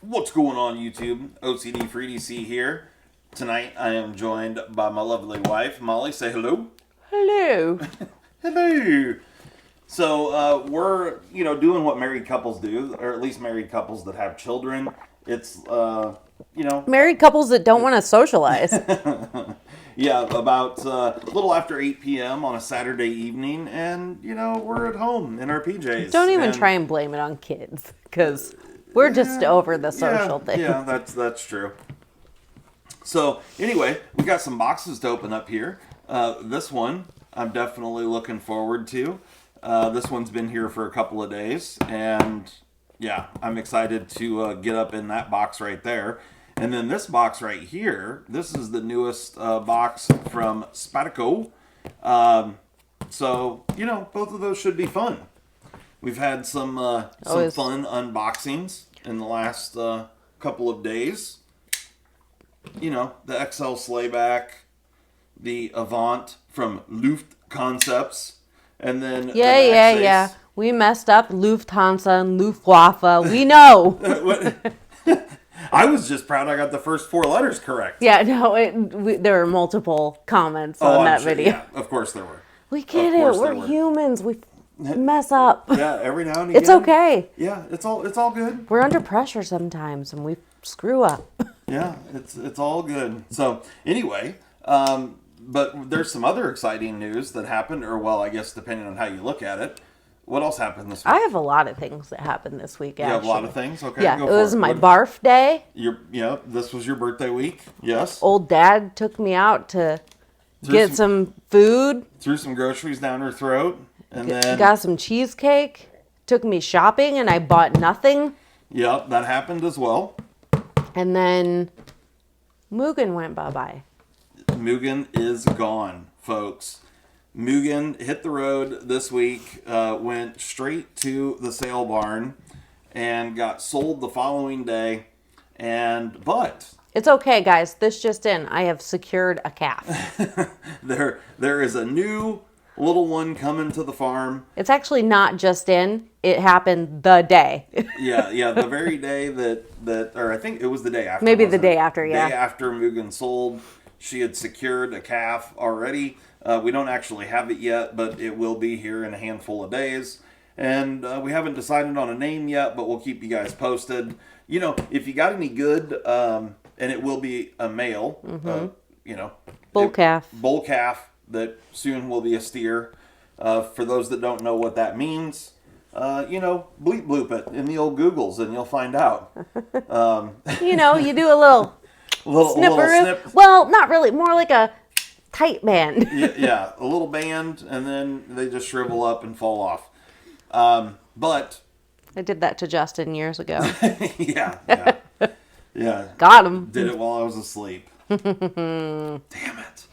What's going on, YouTube? OCD for EDC here. Tonight I am joined by my lovely wife, Molly. Say hello. Hello. Hello. So we're doing what married couples do, or at least married couples that have children. It's Married couples that don't want to socialize. yeah, about a little after 8 p.m. on a Saturday evening, and we're at home in our PJs. Don't even try and blame it on kids, because we're just over the social thing. Yeah, that's true. So anyway, we got some boxes to open up here. This one I'm definitely looking forward to. This one's been here for a couple of days, and yeah, I'm excited to get up in that box right there. And then this box right here, this is the newest box from Spyderco. So both of those should be fun. We've had some fun unboxings in the last couple of days. The XL Slayback, the Avant from Luft Concepts, and then Yeah. We messed up Lufthansa and Luftwaffe. We know. I was just proud I got the first 4 letters correct. Yeah, no, there were multiple comments on that video. Yeah, of course there were. We get it. We're humans. We mess up. Yeah, every now and again. It's okay. Yeah, it's all good. We're under pressure sometimes, and we screw up. Yeah, it's all good. So anyway, but there's some other exciting news that happened, or well, I guess depending on how you look at it. What else happened this week? I have a lot of things that happened this week, actually. You have a lot of things? Okay, yeah, go it for was it. my barf day. This was your birthday week? Yes. Old Dad took me out to get some food. Threw some groceries down her throat. And then got some cheesecake. Took me shopping, and I bought nothing. Yep, that happened as well. And then Mugen went bye-bye. Mugen is gone, folks. Mugen hit the road this week, went straight to the sale barn, and got sold the following day. But it's okay, guys. This just in. I have secured a calf. there is a new little one coming to the farm. It's actually not just in. It happened the day. yeah, the very day that, or I think it was the day after. Maybe the day after, yeah. Day after Mugen sold, she had secured a calf already. We don't actually have it yet, but it will be here in a handful of days. And we haven't decided on a name yet, but we'll keep you guys posted. If you got any good, and it will be a male, bull calf. Bull calf that soon will be a steer. For those that don't know what that means, bleep bloop it in the old Googles and you'll find out. You do a little snipper. Well, not really. More like a tight band. yeah, a little band, and then they just shrivel up and fall off. But I did that to Justin years ago. yeah. Got him. Did it while I was asleep. Damn it.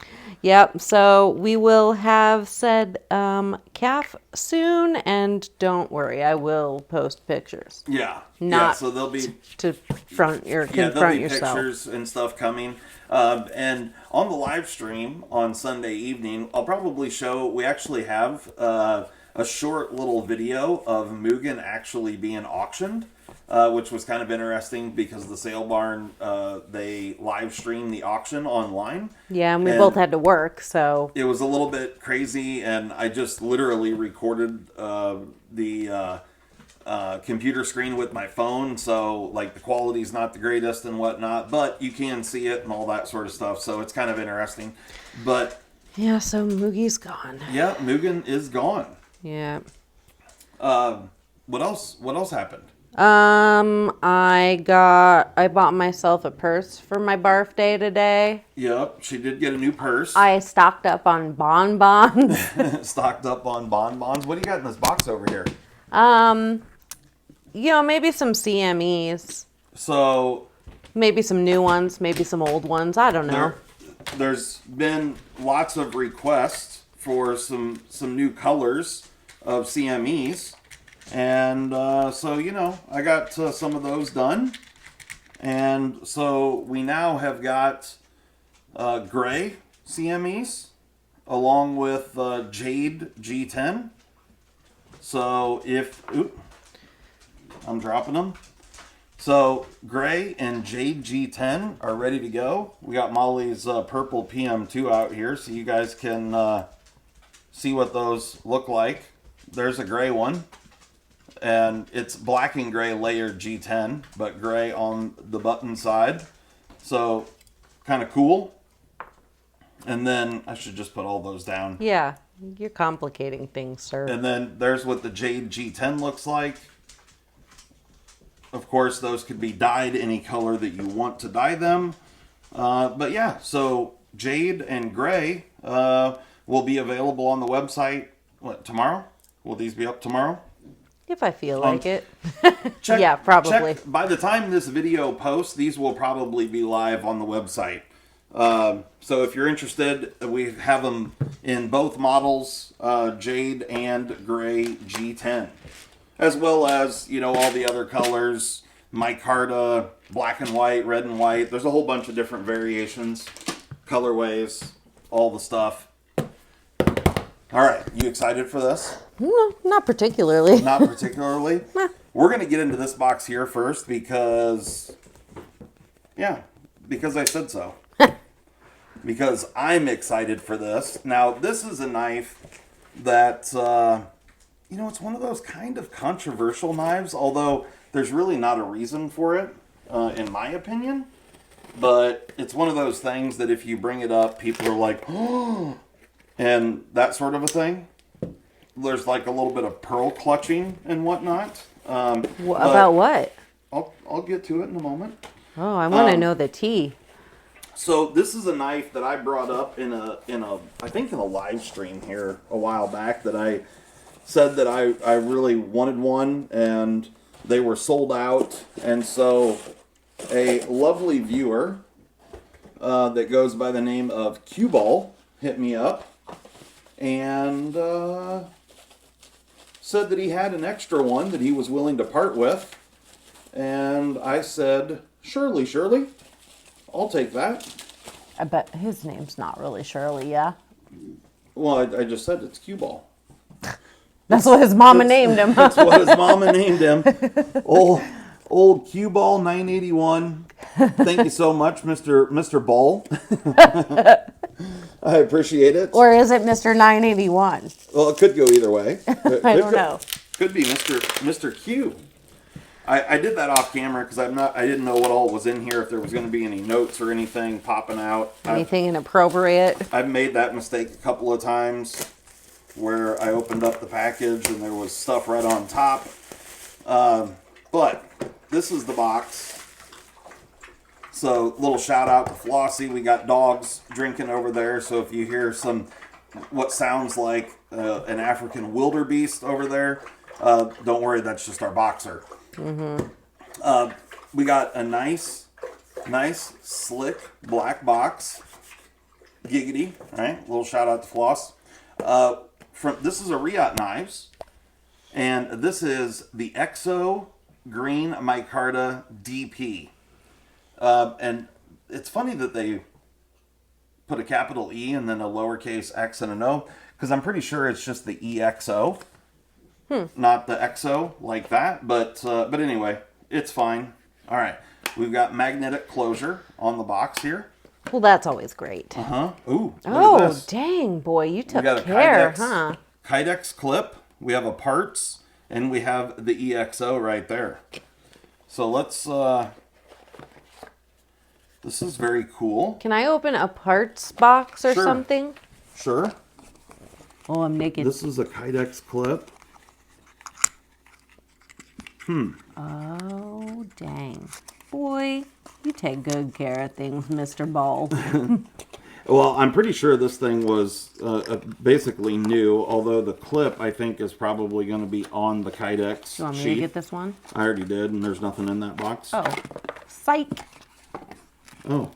Yep. So we will have said calf soon, and don't worry, I will post pictures. Yeah. Not so there'll be to confront there'll be yourself. Pictures and stuff coming. And on the live stream on Sunday evening, I'll probably show. We actually have a short little video of Mugen actually being auctioned. Which was kind of interesting because the sale barn, they live streamed the auction online. Yeah, and we both had to work, so it was a little bit crazy, and I just literally recorded the computer screen with my phone, so like the quality's not the greatest and whatnot, but you can see it and all that sort of stuff, so it's kind of interesting. But yeah, so Moogie's gone. Yeah, Mugen is gone. Yeah. What else happened? I bought myself a purse for my birthday today. Yep, she did get a new purse. I stocked up on bonbons. Stocked up on bonbons. What do you got in this box over here? Maybe some CMEs. So maybe some new ones, maybe some old ones. I don't know. There's been lots of requests for some new colors of CMEs. And so, I got some of those done. And so we now have got gray CMEs along with Jade G10. So I'm dropping them. So gray and Jade G10 are ready to go. We got Molly's purple PM2 out here, so you guys can see what those look like. There's a gray one, and it's black and gray layered G10, but gray on the button side. So kind of cool. And then I should just put all those down. Yeah, you're complicating things, sir. And then there's what the Jade G10 looks like. Of course, those could be dyed any color that you want to dye them. But yeah, so Jade and Gray will be available on the website, tomorrow? Will these be up tomorrow? If I feel like it. Check, Yeah, probably. check. By the time this video posts, these will probably be live on the website. So if you're interested, we have them in both models, Jade and Gray G10. As well as, all the other colors, micarta, black and white, red and white. There's a whole bunch of different variations, colorways, all the stuff. All right, you excited for this? No, not particularly. Not particularly. We're going to get into this box here first because I said so. Because I'm excited for this. Now, this is a knife that... it's one of those kind of controversial knives, although there's really not a reason for it, in my opinion. But it's one of those things that if you bring it up, people are like, oh, and that sort of a thing. There's like a little bit of pearl clutching and whatnot. About what? I'll get to it in a moment. Oh, I want to know the tea. So this is a knife that I brought up in a live stream here a while back that I said that I really wanted one, and they were sold out. And so a lovely viewer that goes by the name of Cue Ball hit me up and said that he had an extra one that he was willing to part with. And I said, surely, I'll take that. I bet his name's not really Shirley, yeah? Well, I just said it's Cue Ball. That's what his mama named him. That's what his mama named him. Old Cue Ball 981. Thank you so much, Mr. Ball. I appreciate it. Or is it Mr. 981? Well, it could go either way. I don't know. Could be Mr. Q. I did that off camera because I didn't know what all was in here, if there was going to be any notes or anything popping out. Anything inappropriate? I've made that mistake a couple of times, where I opened up the package and there was stuff right on top. But this is the box. So, little shout out to Flossie. We got dogs drinking over there. So if you hear what sounds like an African wildebeest over there, don't worry, that's just our boxer. Mm-hmm. We got a nice, slick black box. Giggity, right? Little shout out to Floss. This is a Reate Knives, and this is the Exo Green Micarta DP. And it's funny that they put a capital E and then a lowercase x and an O, because I'm pretty sure it's just the EXO, not the Exo like that. But anyway, it's fine. All right, we've got magnetic closure on the box here. Well, that's always great. Ooh. Oh, dang, boy, you took care, huh? Kydex clip. We have a parts, and we have the EXO right there. So let's. This is very cool. Can I open a parts box or Sure. something? Sure. Oh, I'm naked. This is a Kydex clip. Oh, dang. Boy, you take good care of things, Mr. Ball. Well, I'm pretty sure this thing was basically new, although the clip, I think, is probably going to be on the Kydex You want me sheet. to get this one? I already did, and there's nothing in that box. Oh, psych. Oh.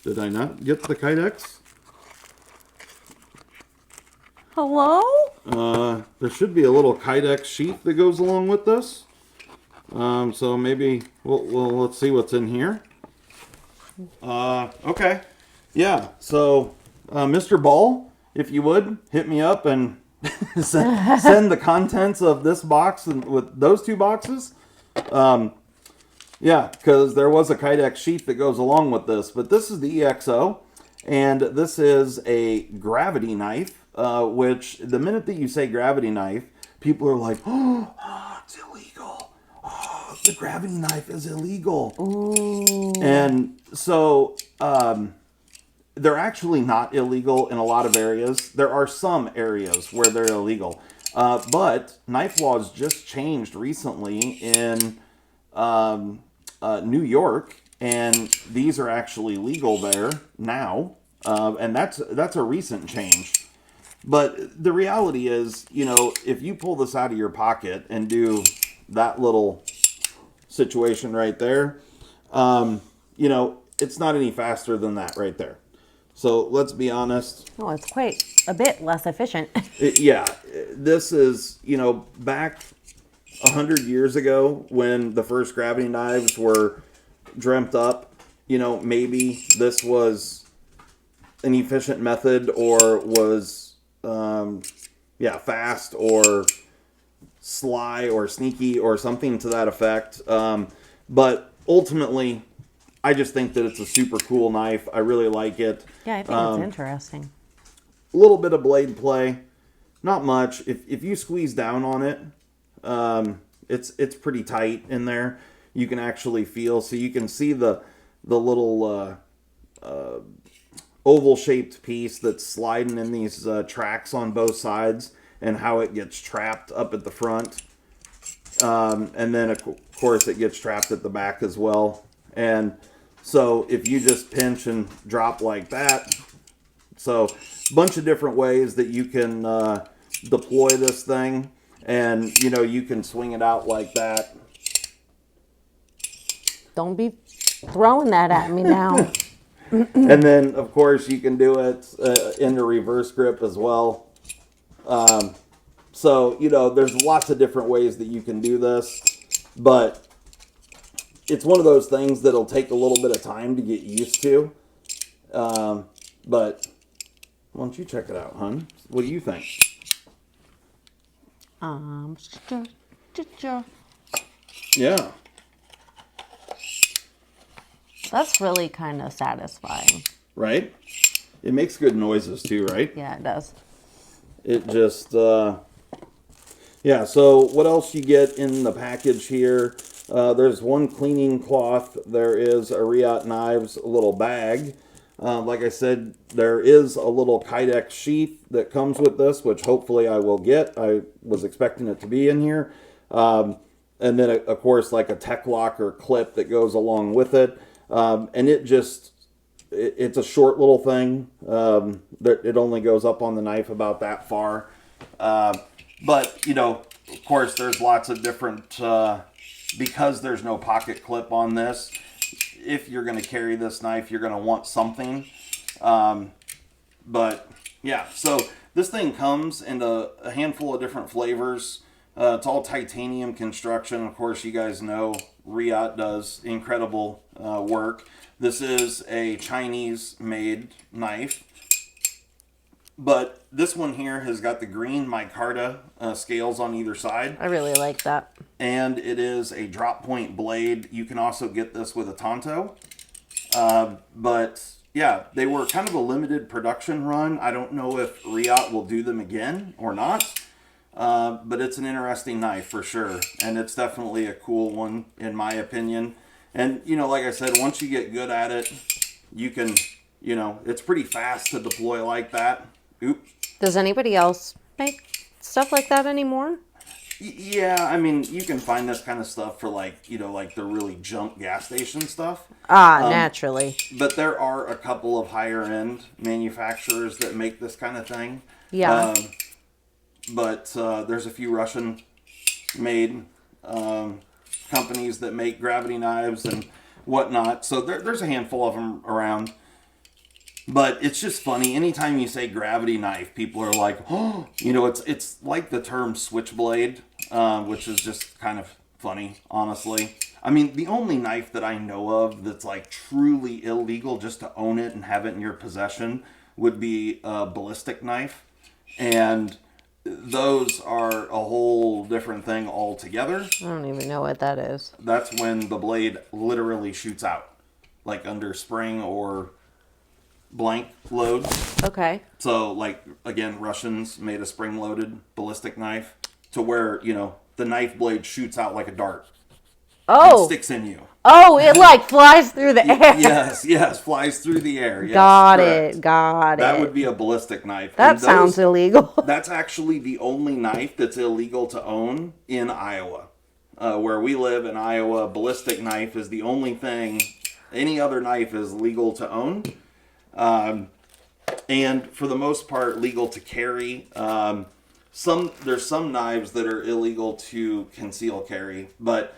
Did I not get the Kydex? Hello? There should be a little Kydex sheet that goes along with this. So maybe, let's see what's in here. Okay. Yeah, so Mr. Ball, if you would, hit me up and send the contents of this box and with those two boxes. Yeah, because there was a Kydex sheath that goes along with this, but this is the EXO, and this is a gravity knife, which the minute that you say gravity knife, people are like, oh, it's illegal. Oh, the gravity knife is illegal. Ooh. And so they're actually not illegal in a lot of areas. There are some areas where they're illegal. But knife laws just changed recently in New York, and these are actually legal there now. And that's a recent change. But the reality is, you know, if you pull this out of your pocket and do that little situation right there, you know, it's not any faster than that right there. So let's be honest. Oh, it's quite a bit less efficient. Yeah, this is, you know, back 100 years ago when the first gravity knives were dreamt up, you know, maybe this was an efficient method or was, yeah, fast or sly or sneaky or something to that effect. But ultimately, I just think that it's a super cool knife. I really like it. Yeah, I think it's interesting. A little bit of blade play, not much. If you squeeze down on it, it's pretty tight in there. You can actually feel, so you can see the little oval shaped piece that's sliding in these tracks on both sides, and how it gets trapped up at the front, and then of course it gets trapped at the back as well. And so if you just pinch and drop like that, so a bunch of different ways that you can deploy this thing, and you know, you can swing it out like that. Don't be throwing that at me now. And then of course you can do it in the reverse grip as well. So you know, there's lots of different ways that you can do this, but it's one of those things that'll take a little bit of time to get used to. But why don't you check it out, hon? What do you think? Yeah. That's really kind of satisfying. Right? It makes good noises too, right? Yeah, it does. It just, yeah, so what else you get in the package here? There's one cleaning cloth. There is a Reate Knives little bag. Like I said, there is a little Kydex sheath that comes with this, which hopefully I will get. I was expecting it to be in here. And then, of course, like a tech lock or clip that goes along with it. And it's a short little thing. It only goes up on the knife about that far. But, you know, of course, there's lots of different, because there's no pocket clip on this, if you're going to carry this knife, you're going to want something. But, yeah, so this thing comes in a handful of different flavors. It's all titanium construction. Of course, you guys know Reate does incredible work. This is a Chinese-made knife. But this one here has got the green micarta scales on either side. I really like that. And it is a drop point blade. You can also get this with a Tonto. But yeah, they were kind of a limited production run. I don't know if Reate will do them again or not. But it's an interesting knife for sure. And it's definitely a cool one in my opinion. And, you know, like I said, once you get good at it, you can, you know, it's pretty fast to deploy like that. Oop. Does anybody else make stuff like that anymore? Yeah, I mean, you can find this kind of stuff for like, you know, like the really junk gas station stuff. Naturally. But there are a couple of higher end manufacturers that make this kind of thing. Yeah. But there's a few Russian made companies that make gravity knives and whatnot. So there's a handful of them around. But it's just funny. Anytime you say gravity knife, people are like, oh, you know, it's like the term switchblade, which is just kind of funny, honestly. I mean, the only knife that I know of that's like truly illegal just to own it and have it in your possession would be a ballistic knife. And those are a whole different thing altogether. I don't even know what that is. That's when the blade literally shoots out, like under spring or blank loads. Okay. So, like, again, Russians made a spring-loaded ballistic knife to where, you know, the knife blade shoots out like a dart. Oh. It sticks in you. Oh, it like flies through the air. Yes, flies through the air. Yes, got correct. it. Got it. That would be a ballistic knife. That And sounds illegal. That's actually the only knife that's illegal to own in Iowa. Where we live in Iowa, a ballistic knife is the only thing. Any other knife is legal to own. And for the most part, legal to carry. There's some knives that are illegal to conceal carry, but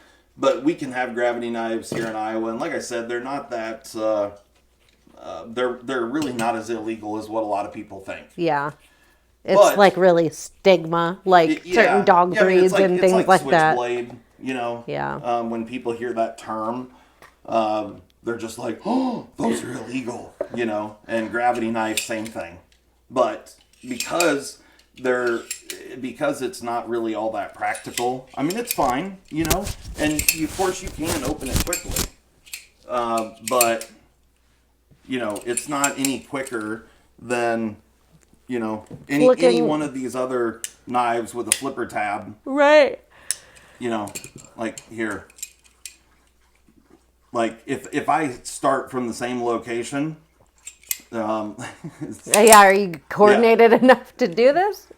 we can have gravity knives here in Iowa, and like I said, they're not that. They're really not as illegal as what a lot of people think. Yeah. It's But- like really stigma, like certain dog I mean, breeds and things like that. Switchblade, you know. Yeah. When people hear that term, they're just like, "Oh, those are illegal," you know. And gravity knife, same thing. But because it's not really all that practical. I mean, it's fine, you know. And of course, you can open it quickly, but you know, it's not any quicker than, you know, any one of these other knives with a flipper tab. Right. You know, like here. Like if I start from the same location, Yeah, are you coordinated enough to do this?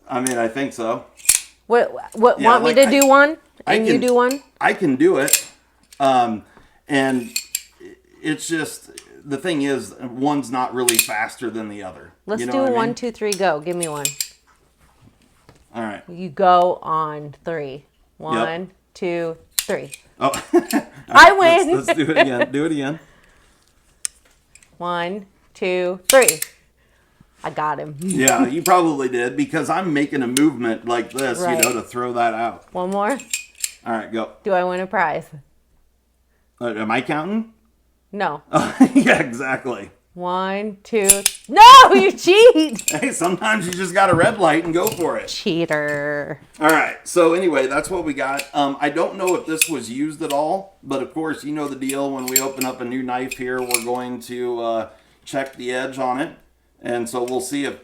I mean, I think so. What Yeah, want like, me to do one and you can- do one? I can do it, and it's just the thing is one's not really faster than the other. Let's You know do what I a 1, mean? 2, 3, go. Give me one. All right. You go on 3. 1, 2, 3. Oh, I win. Let's do it again. Do it again. 1, 2, 3. I got him. Yeah, you probably did because I'm making a movement like this, Right. you know, to throw that out. One more. All right, go. Do I win a prize? Am I counting? No. Yeah, exactly. 1, 2. No, you cheat. Hey, sometimes you just got a red light and go for it. Cheater. All right. So anyway, that's what we got. I don't know if this was used at all, but of course, you know the deal. When we open up a new knife here, we're going to check the edge on it. And so we'll see if,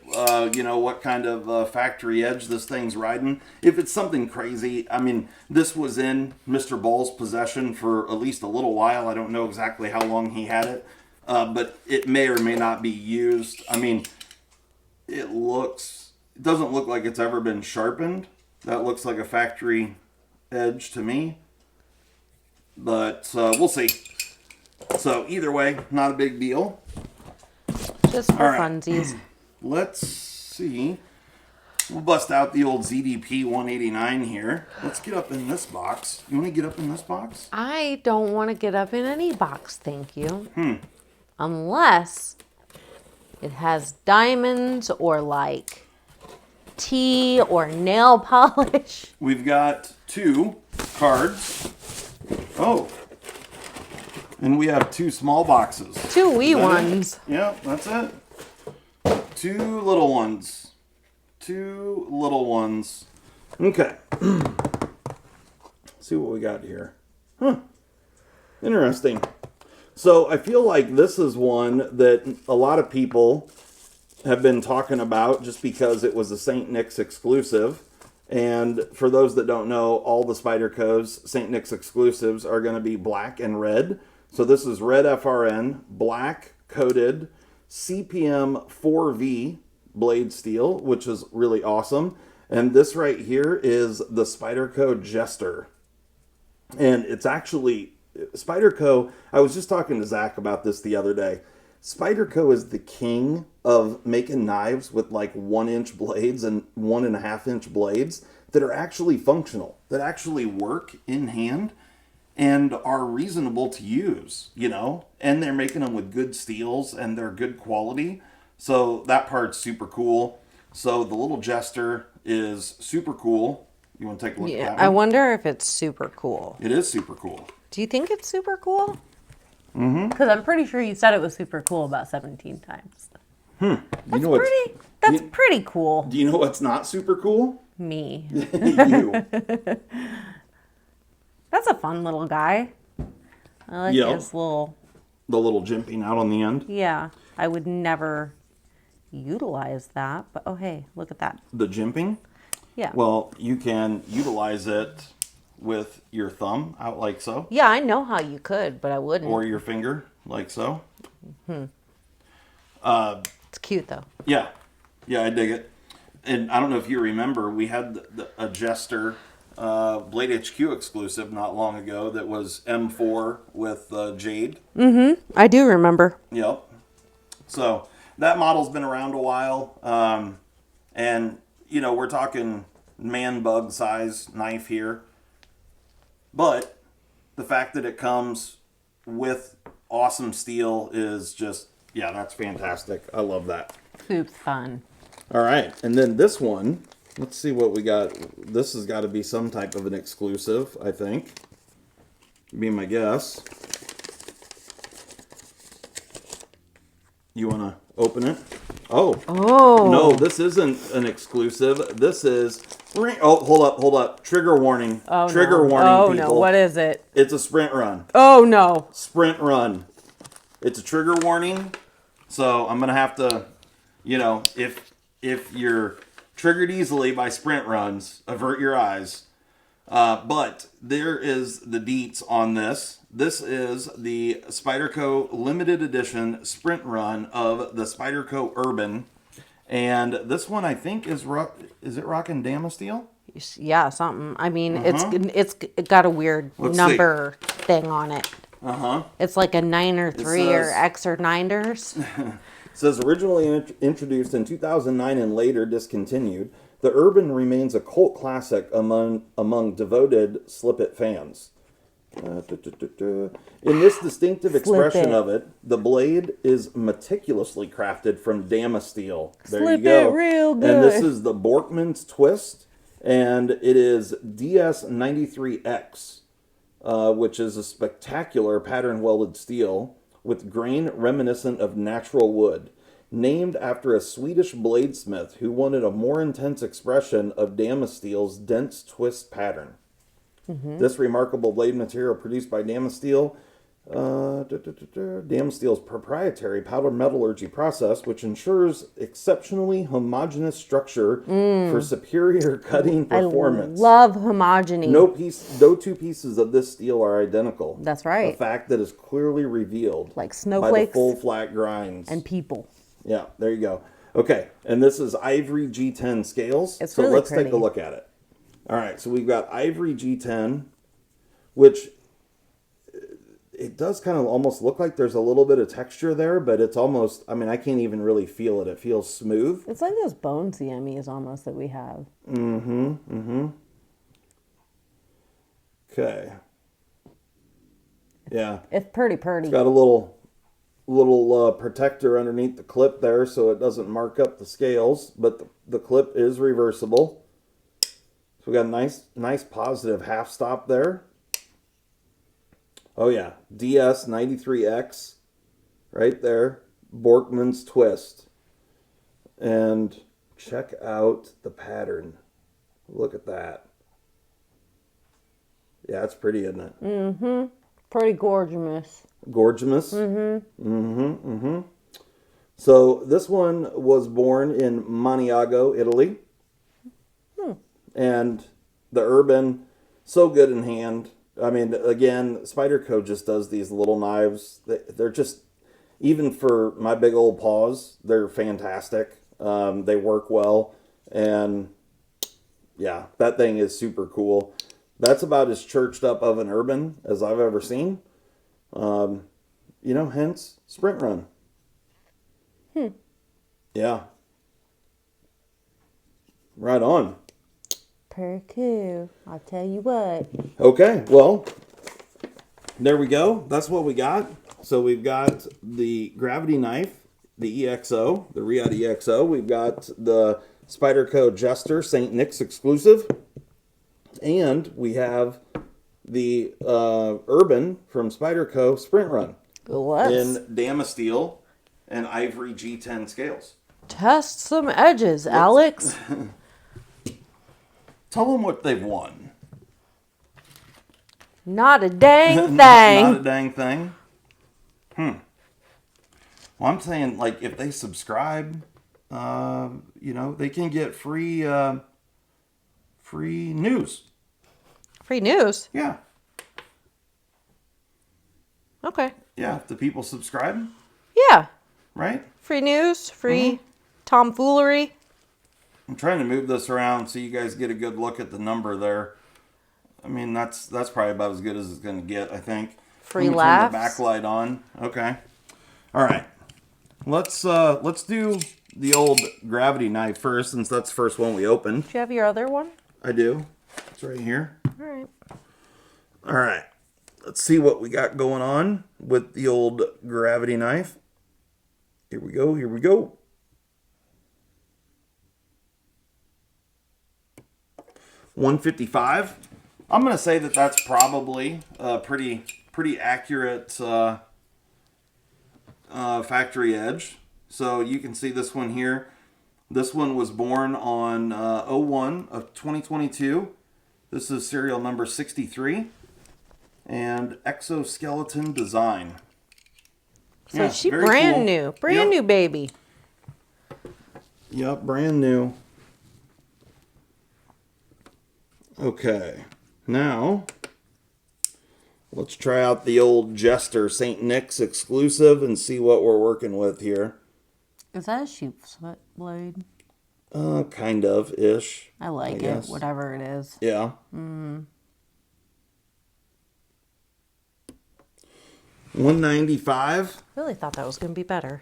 you know, what kind of factory edge this thing's riding. If it's something crazy, I mean, this was in Mr. Ball's possession for at least a little while. I don't know exactly how long he had it, but it may or may not be used. I mean, it doesn't look like it's ever been sharpened. That looks like a factory edge to me, but we'll see. So either way, not a big deal. Just for All right. funsies. Let's see. We'll bust out the old ZDP 189 here. Let's get up in this box. You want to get up in this box? I don't want to get up in any box, thank you. Unless it has diamonds or like tea or nail polish. We've got 2 cards. Oh. And we have 2 small boxes. 2 wee Is that it? ones. Yeah, that's it. 2 little ones. 2 little ones. Okay. See what we got here. Huh. Interesting. So I feel like this is one that a lot of people have been talking about just because it was a St. Nick's exclusive. And for those that don't know, all the Spyderco's St. Nick's exclusives are going to be black and red. So this is red FRN, black coated CPM 4V blade steel, which is really awesome. And this right here is the Spyderco Jester. And it's actually, Spyderco, I was just talking to Zach about this the other day. Spyderco is the king of making knives with like 1-inch blades and 1.5-inch blades that are actually functional, that actually work in hand and are reasonable to use, you know, and they're making them with good steels and they're good quality. So that part's super cool. So the little Jester is super cool. You want to take a look at that I one? wonder if it's super cool. It is super cool. Do you think it's super cool? Because I'm pretty sure you said it was super cool about 17 times. That's pretty cool. Do you know what's not super cool? Me. You. That's a fun little guy. I like his little... The little jimping out on the end. Yeah. I would never utilize that, but oh hey, look at that. The jimping? Yeah. Well, you can utilize it with your thumb out like so. Yeah, I know how you could, but I wouldn't. Or your finger like so. It's cute though. Yeah. Yeah, I dig it. And I don't know if you remember, we had a Jester Blade HQ exclusive not long ago that was M4 with Jade. I do remember. Yep. So that model's been around a while. And, you know, we're talking man bug size knife here. But the fact that it comes with awesome steel is just, yeah, that's fantastic. I love that. Super fun. All right. And then this one, let's see what we got. This has got to be some type of an exclusive, I think. Be my guess. You want to open it? Oh. Oh. No, this isn't an exclusive. This is... Oh, hold up. Trigger warning. Oh, Trigger no. warning, oh, people. no. What is it? It's a sprint run. Oh, no. Sprint run. It's a trigger warning. So I'm going to have to, you know, if you're triggered easily by sprint runs, avert your eyes. But there is the deets on this. This is the Spyderco limited edition sprint run of the Spyderco Urban. And this one, I think, is it rocking Damasteel? Yeah, something. I mean, it's got a weird number thing on it. It's like a 903 or X or 9ers. It says originally introduced in 2009 and later discontinued, the Urban remains a cult classic among devoted Slip-It fans. In this distinctive expression of it, the blade is meticulously crafted from Damasteel. There you go. Slip it real good. And this is the Borkman's Twist, and it is DS93X, which is a spectacular pattern welded steel with grain reminiscent of natural wood, named after a Swedish bladesmith who wanted a more intense expression of Damasteel's dense twist pattern. This remarkable blade material produced by Damasteel, Damasteel's proprietary powder metallurgy process, which ensures exceptionally homogeneous structure for superior cutting performance. I love homogeny. No two pieces of this steel are identical. That's right. A fact that is clearly revealed Like by the snowflakes full flat grinds. and people. Yeah, there you go. Okay, and this is Ivory G10 scales. It's so really let's pretty. take a look at it. All right, so we've got Ivory G10, which it does kind of almost look like there's a little bit of texture there, but it's almost, I mean, I can't even really feel it. It feels smooth. It's like those bone CMEs almost that we have. Okay. Yeah. It's pretty. It's got a little protector underneath the clip there so it doesn't mark up the scales, but the clip is reversible. So we got a nice positive half stop there. Oh yeah, DS93X right there. Borkman's Twist. And check out the pattern. Look at that. Yeah, it's pretty, isn't it? Pretty gorgeous. Gorgeous. So this one was born in Maniago, Italy. And the Urban, so good in hand. I mean, again, Spyderco just does these little knives. They're just, even for my big old paws, they're fantastic. They work well. And yeah, that thing is super cool. That's about as churched up of an Urban as I've ever seen. You know, hence Sprint Run. Yeah. Right on. Pretty cool. I'll tell you what. Okay, well, there we go. That's what we got. So we've got the gravity knife, the EXO, the Reate Exo. We've got the Spyderco Jester St. Nick's exclusive. And we have the Urban from Spyderco Sprint Run. What? In Damasteel. and ivory G10 scales. Test some edges, Alex. Tell them what they've won. Not a dang thing. Not a dang thing. Well, I'm saying, like, if they subscribe, they can get free news. Free news? Yeah. Okay. Yeah, if the people subscribe. Yeah. Right? Free news, free tomfoolery. I'm trying to move this around so you guys get a good look at the number there. I mean, that's probably about as good as it's going to get, I think. Free Turn laughs. the backlight on. Okay. All right. Let's do the old gravity knife first, since that's the first one we opened. Do you have your other one? I do. It's right here. All right. All right. Let's see what we got going on with the old gravity knife. Here we go. Here we go. $155. I'm going to say that that's probably a pretty accurate factory edge. So you can see this one here. This one was born on 01 of 2022. This is serial number 63. And exoskeleton design. So she brand cool. new. Brand new baby. Yep, brand new. Okay, now let's try out the old Jester St. Nick's exclusive and see what we're working with here. Is that a sheep's foot blade? Kind of ish. I like it, whatever it is. Yeah. $195. Really thought that was going to be better.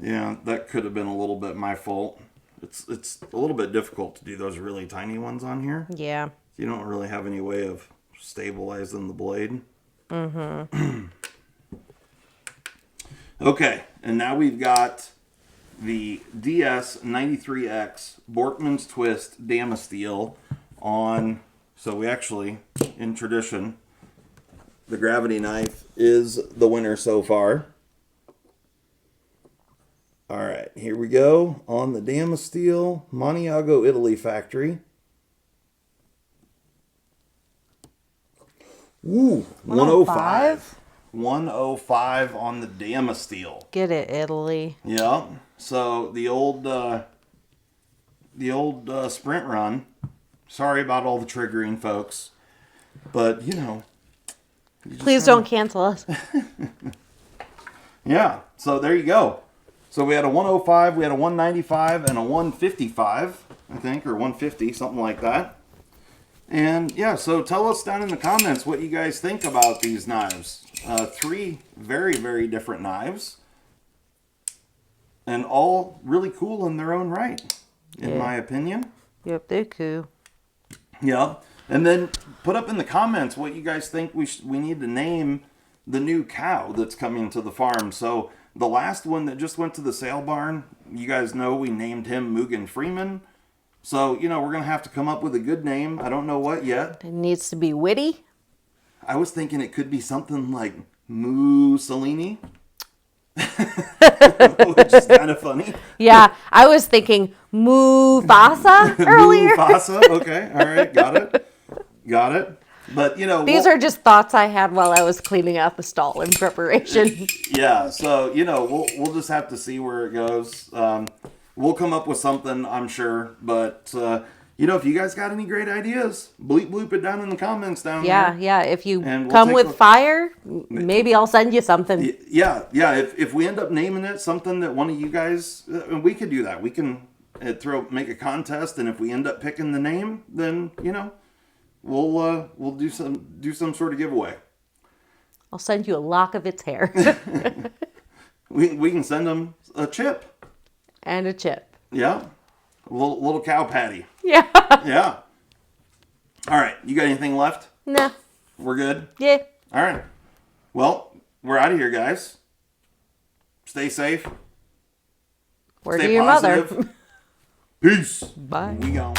Yeah, that could have been a little bit my fault. It's a little bit difficult to do those really tiny ones on here. Yeah. You don't really have any way of stabilizing the blade. Okay, and now we've got the DS93X Borkman's Twist Damasteel on. So we actually, in tradition, the gravity knife is the winner so far. All right, here we go on the Damasteel, Maniago, Italy factory. Ooh, 105. 105 on the Damasteel. Get it, Italy. Yeah. So the old sprint run. Sorry about all the triggering, folks, but Please don't cancel us. Yeah. So there you go. So we had a 105, we had a 195, and a 155, I think, or 150, something like that. And yeah, so tell us down in the comments what you guys think about these knives. 3 very, very different knives. And all really cool in their own right, in my opinion. Yep, they're cool. Yeah. And then put up in the comments what you guys think we need to name the new cow that's coming to the farm. So the last one that just went to the sale barn, you guys know we named him Mugen Freeman. So, we're going to have to come up with a good name. I don't know what yet. It needs to be witty. I was thinking it could be something like Mussolini. Which is kind of funny. Yeah, I was thinking Mufasa earlier. Mufasa, okay. All right, got it. But, These are just thoughts I had while I was cleaning out the stall in preparation. Yeah, so, we'll just have to see where it goes. We'll come up with something, I'm sure. But, if you guys got any great ideas, bloop it down in the comments down there. Yeah. If you come with fire, maybe I'll send you something. Yeah. If we end up naming it something that one of you guys, we could do that. We can make a contest, and if we end up picking the name, then, we'll do some sort of giveaway. I'll send you a lock of its hair. we can send them a chip. And a chip. Yeah. A little cow patty. Yeah. Yeah. All right. You got anything left? Nah. We're good? Yeah. All right. Well, we're out of here, guys. Stay safe. Word Stay to your positive. mother. Peace. Bye. We gone.